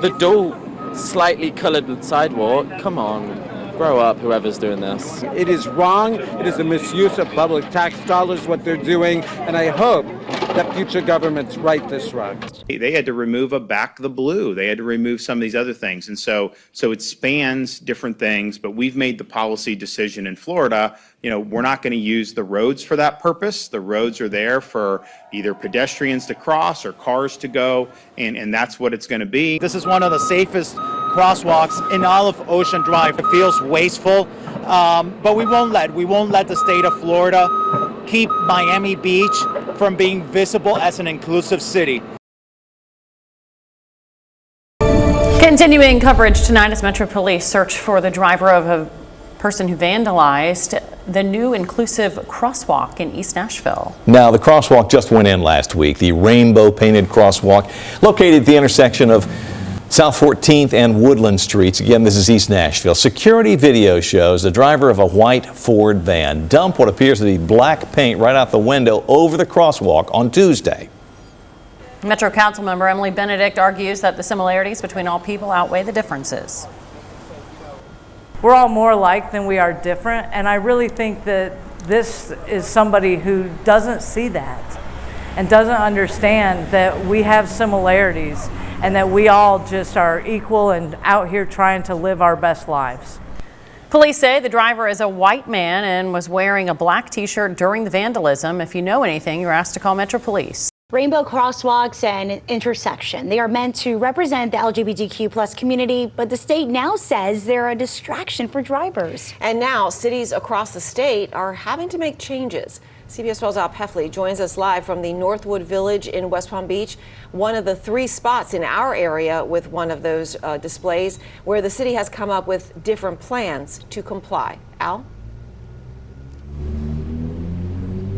The dual slightly coloured sidewalk, come on, grow up, whoever's doing this. It is wrong. It is a misuse of public tax dollars, what they're doing, and I hope that future governments right this wrong. They had to remove a back the blue. They had to remove some of these other things. And so it spans different things, but we've made the policy decision in Florida, we're not going to use the roads for that purpose. The roads are there for either pedestrians to cross or cars to go, and that's what it's going to be. This is one of the safest crosswalks in all of Ocean Drive. It feels wasteful, but we won't let the state of Florida keep Miami Beach from being visible as an inclusive city. Continuing coverage tonight as Metro Police search for the driver of a person who vandalized the new inclusive crosswalk in East Nashville. Now, the crosswalk just went in last week, the rainbow painted crosswalk located at the intersection of South 14th and Woodland Streets. Again, this is East Nashville. Security video shows the driver of a white Ford van dump what appears to be black paint right out the window over the crosswalk on Tuesday. Metro Council member Emily Benedict argues that the similarities between all people outweigh the differences. We're all more alike than we are different, and I really think that this is somebody who doesn't see that and doesn't understand that we have similarities and that we all just are equal and out here trying to live our best lives. Police say the driver is a white man and was wearing a black t-shirt during the vandalism. If you know anything, you're asked to call Metro Police. Rainbow crosswalks and intersection. They are meant to represent the LGBTQ plus community, but the state now says they're a distraction for drivers. And now cities across the state are having to make changes. CBS 12's Al Peffley joins us live from the Northwood Village in West Palm Beach, one of the 3 spots in our area with one of those displays where the city has come up with different plans to comply. Al?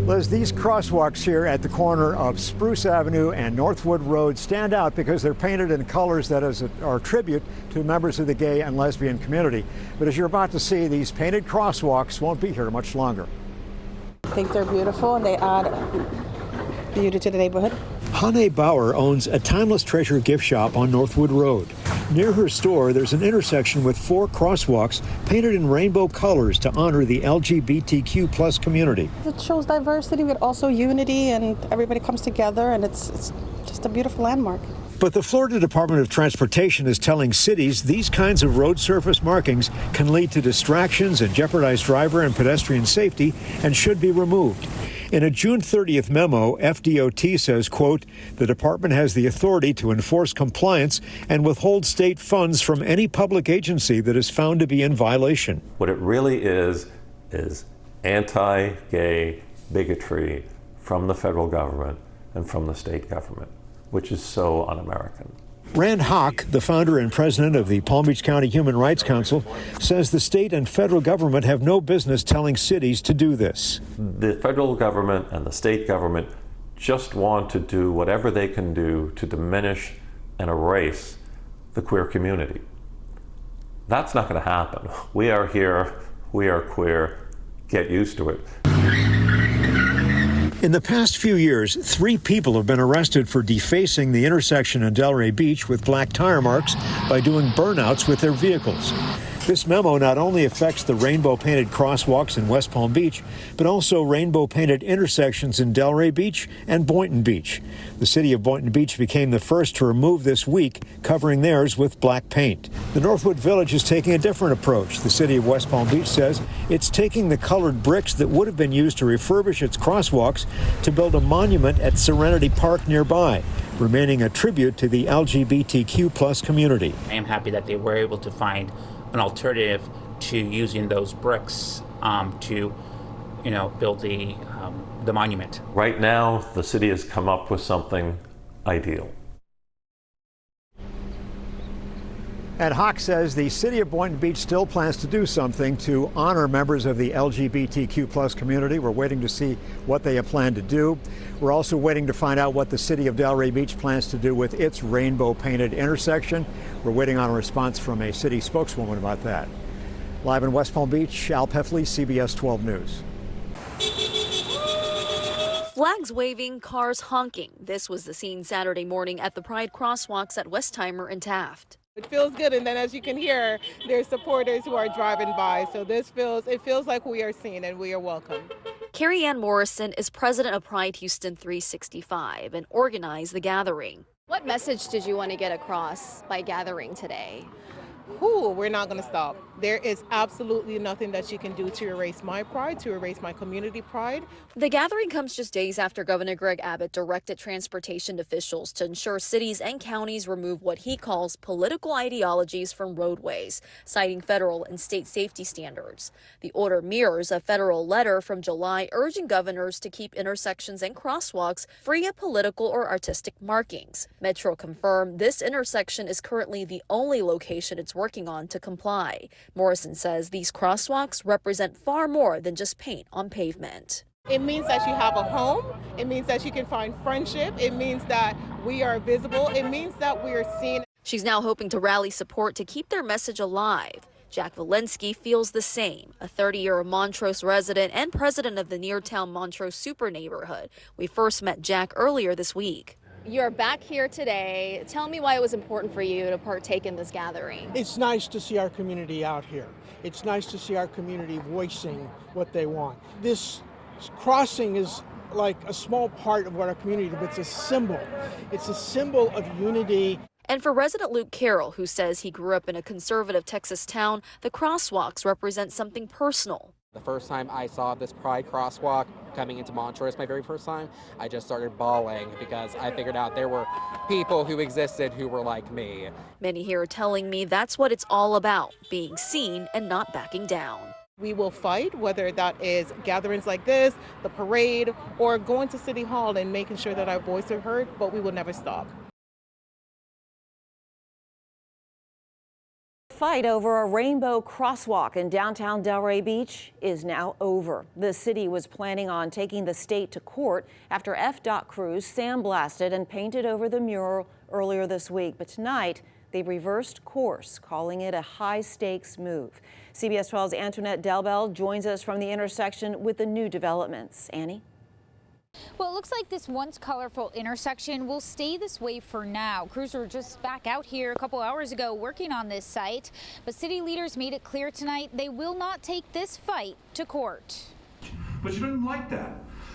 Liz, these crosswalks here at the corner of Spruce Avenue and Northwood Road stand out because they're painted in colors that are a tribute to members of the gay and lesbian community. But as you're about to see, these painted crosswalks won't be here much longer. I think they're beautiful and they add beauty to the neighborhood. Hane Bauer owns a Timeless Treasure gift shop on Northwood Road. Near her store, there's an intersection with 4 crosswalks painted in rainbow colors to honor the LGBTQ plus community. It shows diversity, but also unity, and everybody comes together, and it's just a beautiful landmark. But the Florida Department of Transportation is telling cities these kinds of road surface markings can lead to distractions and jeopardize driver and pedestrian safety and should be removed. In a June 30th memo, FDOT says, quote, the department has the authority to enforce compliance and withhold state funds from any public agency that is found to be in violation. What it really is anti-gay bigotry from the federal government and from the state government, which is so un-American. Rand Hock, the founder and president of the Palm Beach County Human Rights Council, says the state and federal government have no business telling cities to do this. The federal government and the state government just want to do whatever they can do to diminish and erase the queer community. That's not going to happen. We are here, we are queer, get used to it. In the past few years, 3 people have been arrested for defacing the intersection in Delray Beach with black tire marks by doing burnouts with their vehicles. This memo not only affects the rainbow-painted crosswalks in West Palm Beach, but also rainbow-painted intersections in Delray Beach and Boynton Beach. The city of Boynton Beach became the first to remove this week, covering theirs with black paint. The Northwood Village is taking a different approach. The city of West Palm Beach says it's taking the colored bricks that would have been used to refurbish its crosswalks to build a monument at Serenity Park nearby, remaining a tribute to the LGBTQ plus community. I am happy that they were able to find an alternative to using those bricks to, build the monument. Right now, the city has come up with something ideal. And Hawk says the city of Boynton Beach still plans to do something to honor members of the LGBTQ plus community. We're waiting to see what they have planned to do. We're also waiting to find out what the city of Delray Beach plans to do with its rainbow painted intersection. We're waiting on a response from a city spokeswoman about that. Live in West Palm Beach, Al Peffley, CBS 12 News. Flags waving, cars honking. This was the scene Saturday morning at the Pride Crosswalks at Westheimer and Taft. It feels good, and then as you can hear, there's supporters who are driving by, so it feels like we are seen and we are welcome. Carrie Ann Morrison is president of Pride Houston 365 and organized the gathering. What message did you want to get across by gathering today? We're not going to stop. There is absolutely nothing that you can do to erase my pride, to erase my community pride. The gathering comes just days after Governor Greg Abbott directed transportation officials to ensure cities and counties remove what he calls political ideologies from roadways, citing federal and state safety standards. The order mirrors a federal letter from July urging governors to keep intersections and crosswalks free of political or artistic markings. Metro confirmed this intersection is currently the only location it's working on to comply. Morrison says these crosswalks represent far more than just paint on pavement. It means that you have a home. It means that you can find friendship. It means that we are visible. It means that we are seen. She's now hoping to rally support to keep their message alive. Jack Walensky feels the same, a 30-year Montrose resident and president of the Neartown Montrose Super Neighborhood. We first met Jack earlier this week. You're back here today. Tell me why it was important for you to partake in this gathering. It's nice to see our community out here. It's nice to see our community voicing what they want. This crossing is like a small part of what our community, but it's a symbol. It's a symbol of unity. And for resident Luke Carroll, who says he grew up in a conservative Texas town, the crosswalks represent something personal. The first time I saw this Pride crosswalk coming into Montrose, my very first time, I just started bawling because I figured out there were people who existed who were like me. Many here are telling me that's what it's all about, being seen and not backing down. We will fight, whether that is gatherings like this, the parade, or going to City Hall and making sure that our voices are heard, but we will never stop. Fight over a rainbow crosswalk in downtown Delray Beach is now over. The city was planning on taking the state to court after TxDOT crews sandblasted and painted over the mural earlier this week. But tonight, they reversed course, calling it a high-stakes move. CBS 12's Antoinette Delbel joins us from the intersection with the new developments. Annie? Well, it looks like this once colorful intersection will stay this way for now. Crews were just back out here a couple hours ago working on this site, but city leaders made it clear tonight they will not take this fight to court. But you didn't like that.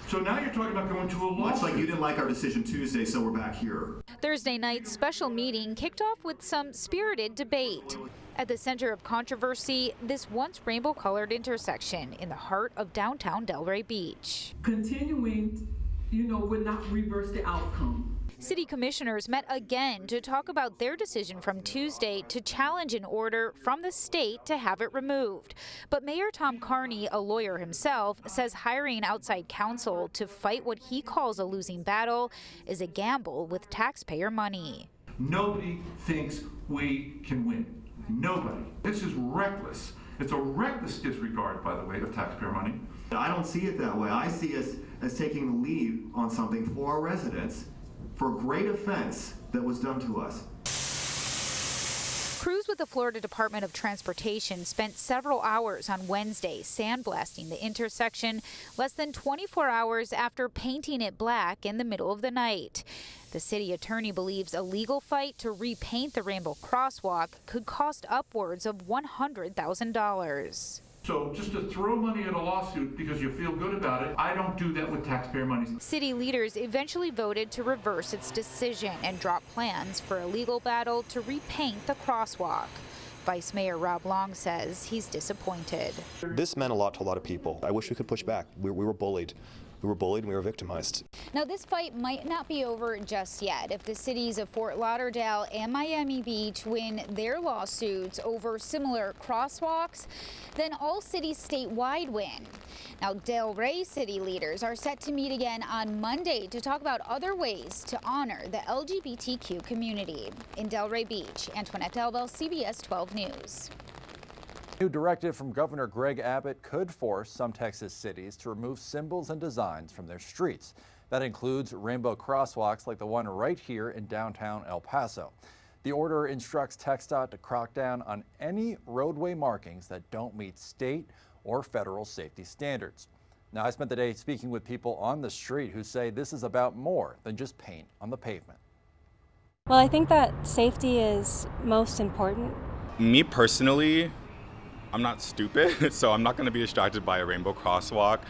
So now you're talking about going to a lawsuit. Much like you didn't like our decision Tuesday, so we're back here. Thursday night's special meeting kicked off with some spirited debate. At the center of controversy, this once rainbow-colored intersection in the heart of downtown Delray Beach. Continuing, would not reverse the outcome. City commissioners met again to talk about their decision from Tuesday to challenge an order from the state to have it removed. But Mayor Tom Carney, a lawyer himself, says hiring outside counsel to fight what he calls a losing battle is a gamble with taxpayer money. Nobody thinks we can win. Nobody. This is reckless. It's a reckless disregard, by the way, of taxpayer money. I don't see it that way. I see us as taking the lead on something for our residents for a great offense that was done to us. Crews with the Florida Department of Transportation spent several hours on Wednesday sandblasting the intersection less than 24 hours after painting it black in the middle of the night. The city attorney believes a legal fight to repaint the rainbow crosswalk could cost upwards of $100,000. So just to throw money at a lawsuit because you feel good about it, I don't do that with taxpayer money. City leaders eventually voted to reverse its decision and drop plans for a legal battle to repaint the crosswalk. Vice Mayor Rob Long says he's disappointed. This meant a lot to a lot of people. I wish we could push back. We were bullied. We were bullied and we were victimized. Now, this fight might not be over just yet. If the cities of Fort Lauderdale and Miami Beach win their lawsuits over similar crosswalks, then all cities statewide win. Now, Delray city leaders are set to meet again on Monday to talk about other ways to honor the LGBTQ community. In Delray Beach, Antoinette Delbel, CBS 12 News. New directive from Governor Greg Abbott could force some Texas cities to remove symbols and designs from their streets. That includes rainbow crosswalks like the one right here in downtown El Paso. The order instructs TxDOT to crack down on any roadway markings that don't meet state or federal safety standards. Now, I spent the day speaking with people on the street who say this is about more than just paint on the pavement. Well, I think that safety is most important. Me personally, I'm not stupid, so I'm not going to be distracted by a rainbow crosswalk.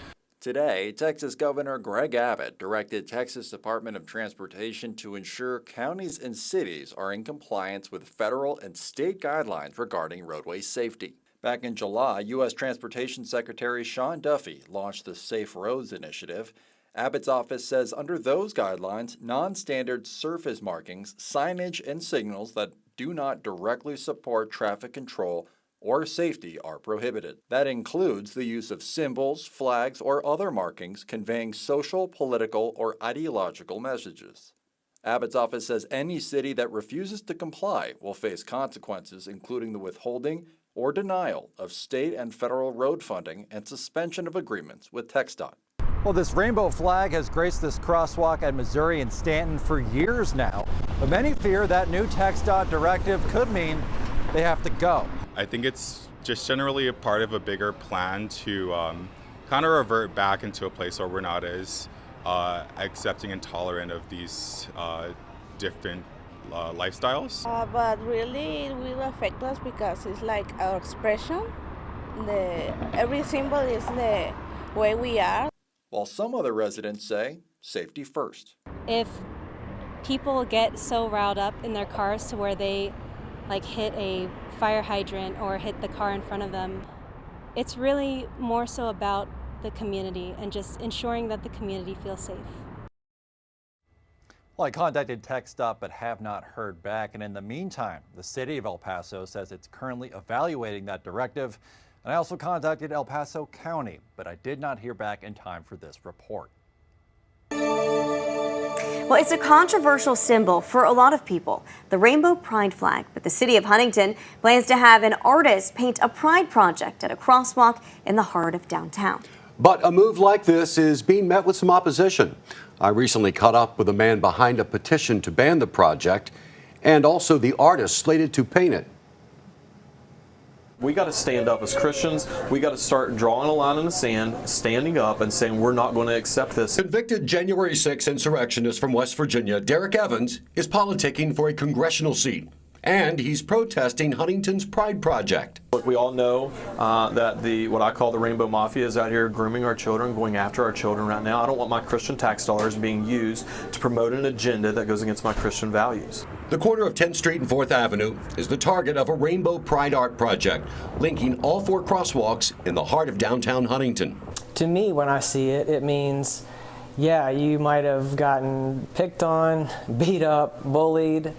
Today, Texas Governor Greg Abbott directed Texas Department of Transportation to ensure counties and cities are in compliance with federal and state guidelines regarding roadway safety. Back in July, U.S. Transportation Secretary Sean Duffy launched the Safe Roads Initiative. Abbott's office says under those guidelines, non-standard surface markings, signage, and signals that do not directly support traffic control or safety are prohibited. That includes the use of symbols, flags, or other markings conveying social, political, or ideological messages. Abbott's office says any city that refuses to comply will face consequences, including the withholding or denial of state and federal road funding and suspension of agreements with TxDOT. Well, this rainbow flag has graced this crosswalk at Missouri and Stanton for years now, but many fear that new TxDOT directive could mean they have to go. I think it's just generally a part of a bigger plan to kind of revert back into a place where we're not as accepting and tolerant of these different lifestyles. But really it will affect us because it's like our expression. Every symbol is the way we are. While some other residents say safety first. If people get so riled up in their cars to where they like hit a fire hydrant or hit the car in front of them, it's really more so about the community and just ensuring that the community feels safe. Well, I contacted TxDOT but have not heard back. And in the meantime, the city of El Paso says it's currently evaluating that directive. And I also contacted El Paso County, but I did not hear back in time for this report. Well, it's a controversial symbol for a lot of people, the rainbow pride flag. But the city of Huntington plans to have an artist paint a pride project at a crosswalk in the heart of downtown. But a move like this is being met with some opposition. I recently caught up with the man behind a petition to ban the project and also the artist slated to paint it. We got to stand up as Christians. We got to start drawing a line in the sand, standing up and saying we're not going to accept this. Convicted January 6 insurrectionist from West Virginia, Derek Evans, is politicking for a congressional seat. And he's protesting Huntington's Pride Project. Look, we all know that what I call the Rainbow Mafia is out here grooming our children, going after our children right now. I don't want my Christian tax dollars being used to promote an agenda that goes against my Christian values. The corner of 10th Street and 4th Avenue is the target of a Rainbow Pride art project, linking all 4 crosswalks in the heart of downtown Huntington. To me, when I see it, it means, yeah, you might have gotten picked on, beat up, bullied,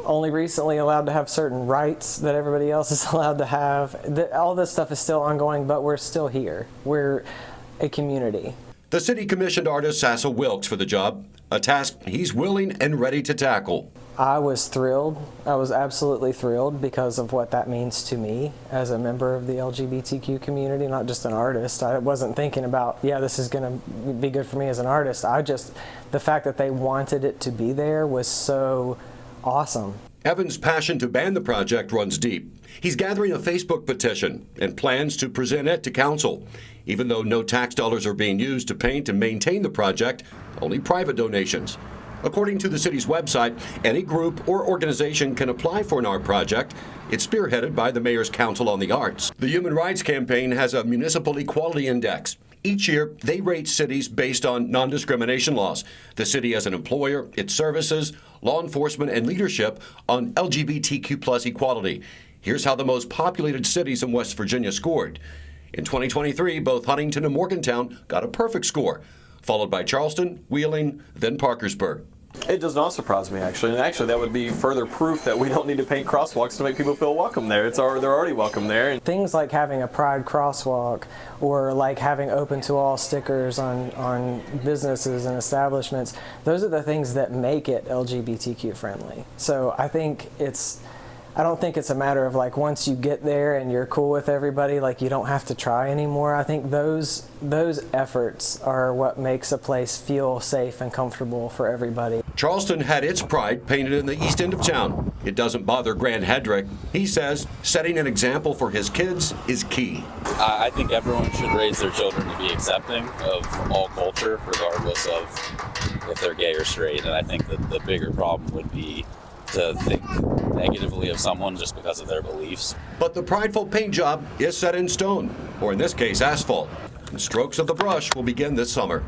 only recently allowed to have certain rights that everybody else is allowed to have. All this stuff is still ongoing, but we're still here. We're a community. The city commissioned artist Sassel Wilkes for the job, a task he's willing and ready to tackle. I was thrilled. I was absolutely thrilled because of what that means to me as a member of the LGBTQ community, not just an artist. I wasn't thinking about, yeah, this is going to be good for me as an artist. The fact that they wanted it to be there was so awesome. Evans' passion to ban the project runs deep. He's gathering a Facebook petition and plans to present it to council. Even though no tax dollars are being used to paint and maintain the project, only private donations. According to the city's website, any group or organization can apply for an art project. It's spearheaded by the Mayor's Council on the Arts. The Human Rights Campaign has a municipal equality index. Each year, they rate cities based on non-discrimination laws. The city as an employer, its services, law enforcement, and leadership on LGBTQ+ equality. Here's how the most populated cities in West Virginia scored. In 2023, both Huntington and Morgantown got a perfect score, followed by Charleston, Wheeling, then Parkersburg. It does not surprise me, actually. And actually, that would be further proof that we don't need to paint crosswalks to make people feel welcome there. They're already welcome there. Things like having a pride crosswalk or like having open to all stickers on businesses and establishments, those are the things that make it LGBTQ friendly. So I think it's I don't think it's a matter of like once you get there and you're cool with everybody, like you don't have to try anymore. I think those efforts are what makes a place feel safe and comfortable for everybody. Charleston had its pride painted in the east end of town. It doesn't bother Grant Hedrick. He says setting an example for his kids is key. I think everyone should raise their children to be accepting of all culture, regardless of if they're gay or straight. And I think that the bigger problem would be to think negatively of someone just because of their beliefs. But the prideful paint job is set in stone, or in this case, asphalt. And strokes of the brush will begin this summer.